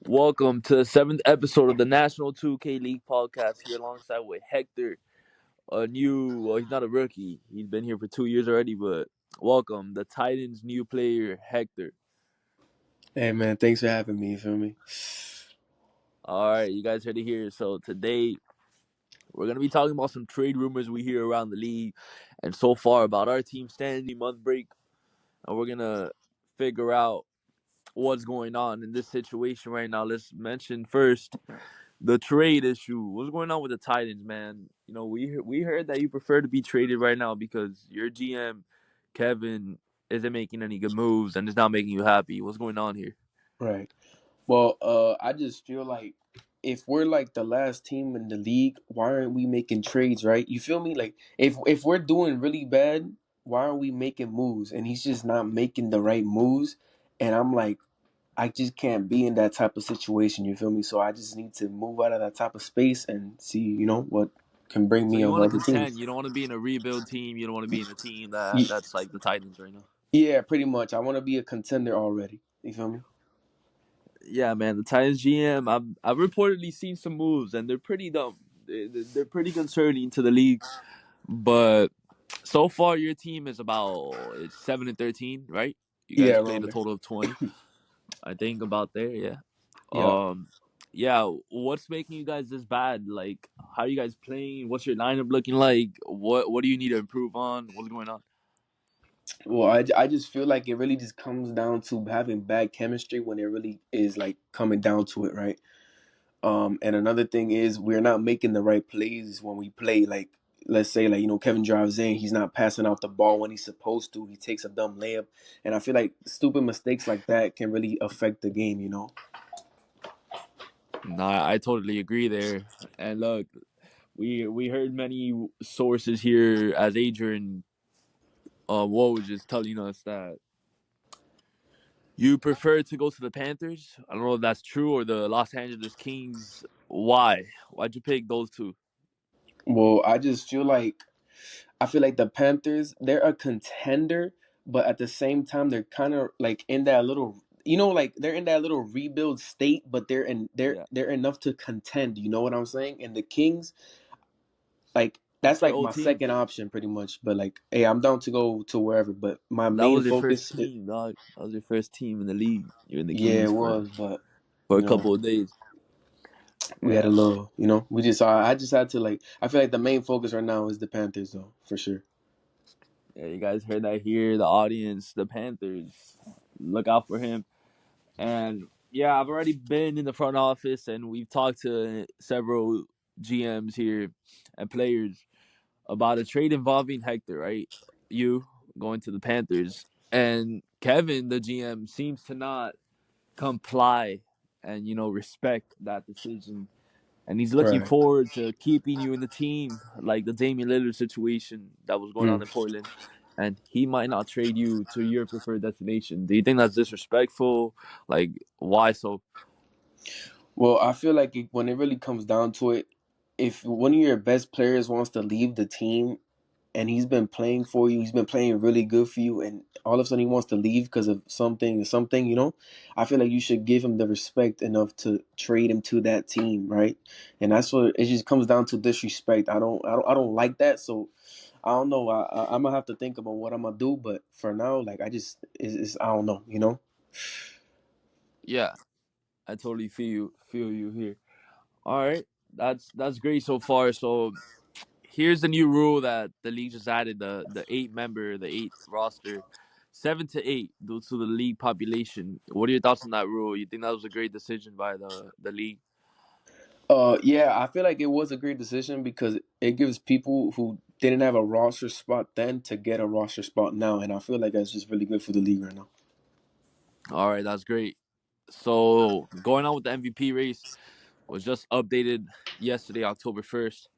Welcome to the seventh episode of the National 2K League podcast. Here alongside with Hector, well, he's not a rookie. He's been here for 2 years already, but welcome the Titans' new player, Hector. Hey man, thanks for having me. You feel me? All right, you guys ready here? So today we're gonna be talking about some trade rumors we hear around the league, and so far about our team standing month break, and we're gonna figure out what's going on in this situation right now. Let's mention first the trade issue. What's going on with the Titans, man? We heard that you prefer to be traded right now because your GM, Kevin, isn't making any good moves and is not making you happy. What's going on here? Right. Well, I just feel like if we're like the last team in the league, why aren't we making trades, right? You feel me? Like if we're doing really bad, why aren't we making moves? And he's just not making the right moves. And I'm like, I just can't be in that type of situation, you feel me? So I just need to move out of that type of space and see, what can bring So me you on want to other teams. contend. You don't want to be in a rebuild team. You don't want to be in a team Ye- that's like the Titans right now. Yeah, pretty much. I want to be a contender already. You feel me? Yeah, man. The Titans GM. I've reportedly seen some moves and they're pretty dumb. They're pretty concerning to the league. But so far, your team is about it's 7-13, right? You Yeah, guys played around a there. total of 20. I think about there, yeah. Yeah. Um, yeah. What's making you guys this bad? Like, how are you guys playing? What's your lineup looking like? What do you need to improve on? What's going on? Well, I just feel like it really just comes down to having bad chemistry when it really is like coming down to it, right? And another thing is we're not making the right plays when we play. Like, let's say, like, Kevin drives in, he's not passing out the ball when he's supposed to. He takes a dumb layup. And I feel like stupid mistakes like that can really affect the game. No, I totally agree there. And look, we heard many sources here as Adrian Woj is telling us that you prefer to go to the Panthers. I don't know if that's true or the Los Angeles Kings. Why? Why'd you pick those two? Well, I feel like the Panthers, they're a contender, but at the same time, they're kind of like in that little, like they're in that little rebuild state, but they're in they're Yeah, they're enough to contend. You know what I'm saying? And the Kings, like that's it's your like old my team. second option, pretty much. But like, hey, I'm down to go to wherever. But my That main was your first focus, team, dog. That was your first team in the league. You're in the yeah, it Kings for was, but for a you know, couple of days. we had a Yeah, little, we just, I just had to like, I feel like the main focus right now is the Panthers, though, for sure. yeah. You guys heard that here. The audience, the Panthers, look out for him. And yeah, I've already been in the front office, and we've talked to several GMs here and players about a trade involving Hector. Right, you going to the Panthers, and Kevin, the GM, seems to not comply and respect that decision, and he's looking Right. forward to keeping you in the team, like the Damian Lillard situation that was going on Mm. in Portland. And he might not trade you to your preferred destination. Do you think that's disrespectful? Like, why so? Well, I feel like when it really comes down to it, if one of your best players wants to leave the team and he's been playing for you, he's been playing really good for you, and all of a sudden he wants to leave because of something, I feel like you should give him the respect enough to trade him to that team, right? And that's what it just comes down to disrespect. I don't like that, so I don't know. I'm gonna have to think about what I'm gonna do, but for now, like I don't know. Yeah, I totally feel you here. All right, that's great so far. So here's the new rule that the league just added: the the eight roster, 7 to 8 due to the league population. What are your thoughts on that rule? You think that was a great decision by the league? Yeah, I feel like it was a great decision because it gives people who didn't have a roster spot then to get a roster spot now, and I feel like that's just really good for the league right now. All right, that's great. So going on with the MVP race was just updated yesterday, October 1st.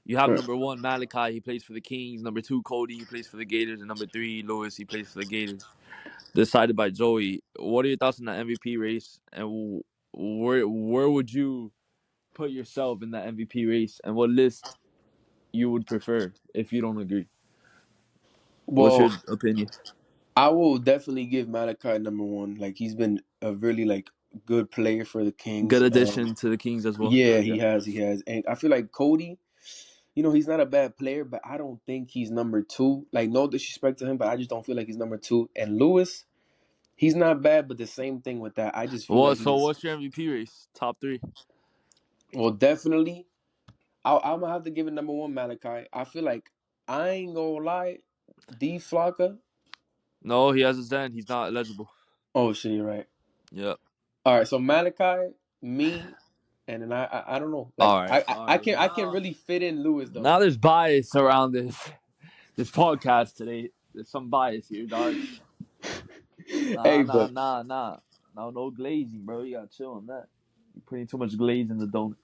You have Right. number one Malachi, he plays for the Kings. Number two Cody, he plays for the Gators, and number three Lewis, he plays for the Gators. Decided by Joey. What are your thoughts on the MVP race, and where would you put yourself in that MVP race, and what list you would prefer if you don't agree? What's your Well, opinion? I will definitely give Malachi number one. Like he's been a really like good player for the Good Kings. addition to the Kings as well. Yeah, Yeah. he has, and I feel like Cody. He's not a bad player, but I don't think he's number two. Like, no disrespect to him, but I just don't feel like he's number two. And Lewis, he's not bad, but the same thing with that. I just feel Well, like so he's what's your MVP race? Top three? well, definitely. I'm gonna have to give it number one, Malachi. I feel like I ain't gonna lie, D Flocka. No, he has his end. He's not eligible. Oh shit, you're right. Yep. All right, so Malachi, me, and then I don't know. Like All right. All I right. can really fit in Lewis though. Now there's bias around this podcast today. There's some bias here, dog. Nah, Hey, nah, but nah, nah. No glazing, bro. You gotta chill on that. You're putting too much glaze in the donut.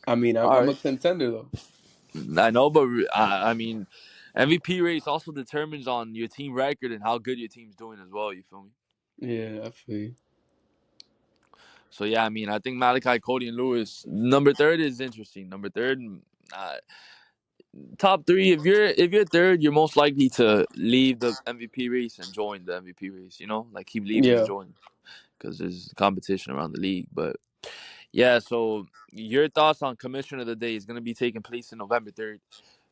I mean All I'm a right. contender though. I know, but I mean, MVP race also determines on your team record and how good your team's doing as well. You feel me? Yeah, I feel you. So yeah, I mean, I think Malachi, Cody, and Lewis. Number third is interesting. Number third, uh, top three. If you're third, you're most likely to leave the MVP race and join the MVP race. You know, like keep leaving and Yeah. joining because there's competition around the league. But yeah, so your thoughts on Commissioner of the Day is gonna be taking place in November 3rd.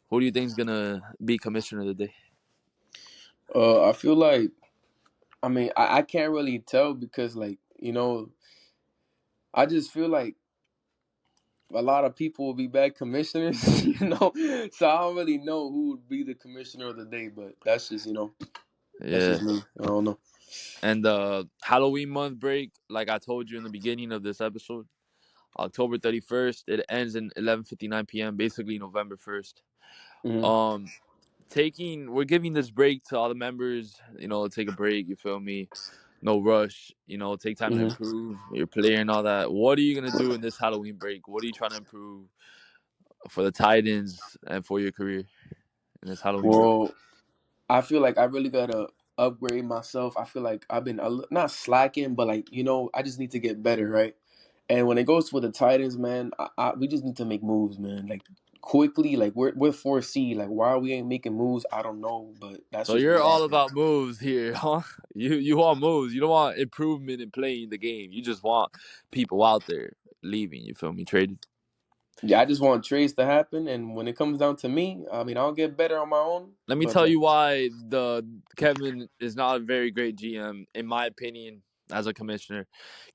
Who do you think is gonna be Commissioner of the Day? I feel like I mean I can't really tell because like I just feel like a lot of people will be bad commissioners, So I don't really know who would be the commissioner of the day, but that's Yeah. just me. I don't know. And Halloween month break, like I told you in the beginning of this episode, October 31st. It ends in 11:59 p.m. Basically November 1st. Hmm. Um, we're giving this break to all the members. Take a break. You feel me? No rush. Take time to Hmm. improve your player and all that. What are you gonna do in this Halloween break? What are you trying to improve for the Titans and for your career in this Halloween break? Well, I feel like I really gotta upgrade myself. I feel like I've been not slacking, but like I just need to get better, right? And when it goes with the Titans, man, we just need to make moves, man. Like quickly, like we're 4C. Like why we ain't making moves, I don't know, but that's So just you're where all I'm at. about moves here, huh? You want moves. You don't want improvement in playing the game. You just want people out there leaving. You feel me? Traded. Yeah, I just want trades to happen, and when it comes down to me, I mean, I'll get better on my own. Let me But tell like, you why the Kevin is not a very great GM, in my opinion, as a commissioner.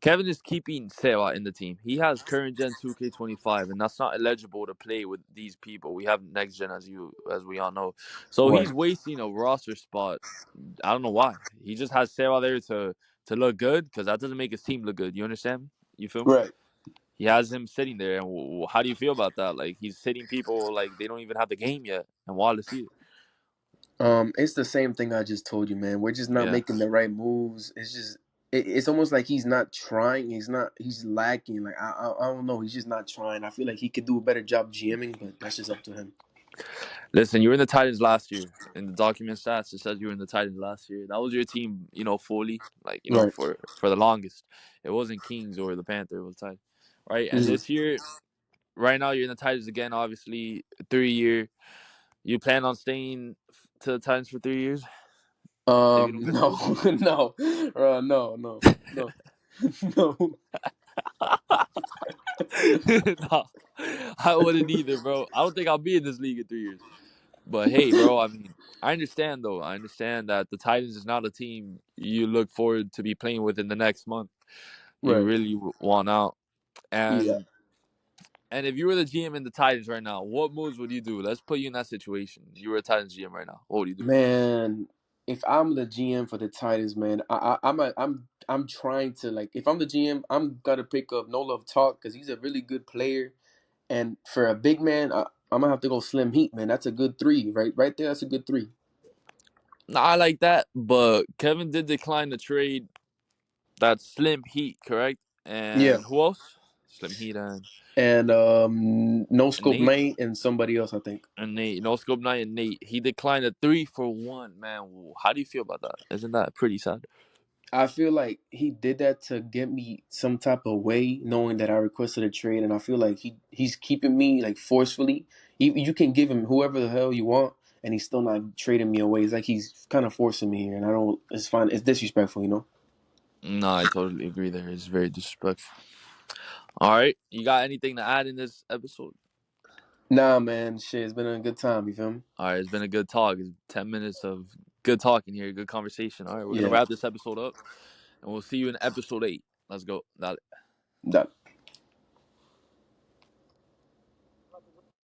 Kevin is keeping Sewa in the team. He has current gen 2K25, and that's not eligible to play with these people. We have next gen as we all know. So right, he's wasting a roster spot. I don't know why. He just has Sewa there to look good because that doesn't make his team look good. You understand me? You feel me? right. He has him sitting there, and how do you feel about that? Like he's sitting people like they don't even have the game yet, and want to see it. It's the same thing I just told you, man. We're just not Yeah. making the right moves. It's just, it's almost like he's not trying. He's lacking. Like I don't know. He's just not trying. I feel like he could do a better job GMing, but that's just up to him. Listen, you were in the Titans last year. In the document stats, it says you were in the Titans last year. That was your team, fully, like, Right. for the longest. It wasn't Kings or the Panther, it was Titans. Right? And Mhm. this year, right now, you're in the Titans again, obviously, 3 year. You plan on staying to the Titans for 3 years if you don't get No, traded? no, no, no, no, no. No, I wouldn't either, bro. I don't think I'll be in this league in 3 years. But hey, bro, I mean, I understand though. I understand that the Titans is not a team you look forward to be playing with in the next month. You Right. really want out. Yeah. And if you were the GM in the Titans right now, what moves would you do? Let's put you in that situation. You were a Titans GM right now. What would you do? Man, if I'm the GM for the Titans, man, I'm trying to like if I'm the GM, I'm gonna pick up No Love Talk because he's a really good player, and for a big man, I'm gonna have to go Slim Heat, man. That's a good three, right there. That's a good three. Nah, I like that, but Kevin did decline the trade. That's Slim Heat, correct? Yeah, And who else? Slim Heat and No and Scope Nate. Mate and somebody else, I think. And Nate, no scope night and Nate. He declined a 3-for-1. Man, how do you feel about that? Isn't that pretty sad? I feel like he did that to get me some type of way, knowing that I requested a trade, and I feel like he's keeping me like forcefully. You can give him whoever the hell you want, and he's still not trading me away. It's like he's kind of forcing me here, and I don't. It's fine. It's disrespectful. No, I totally agree. There is very disrespectful. All right, you got anything to add in this episode? Nah, man, shit, it's been a good time. You feel me? All right, it's been a good talk. It's 10 minutes of good talking here, good conversation. All right, we're gonna Yeah. wrap this episode up, and we'll see you in episode 8. Let's go. Dale. Done.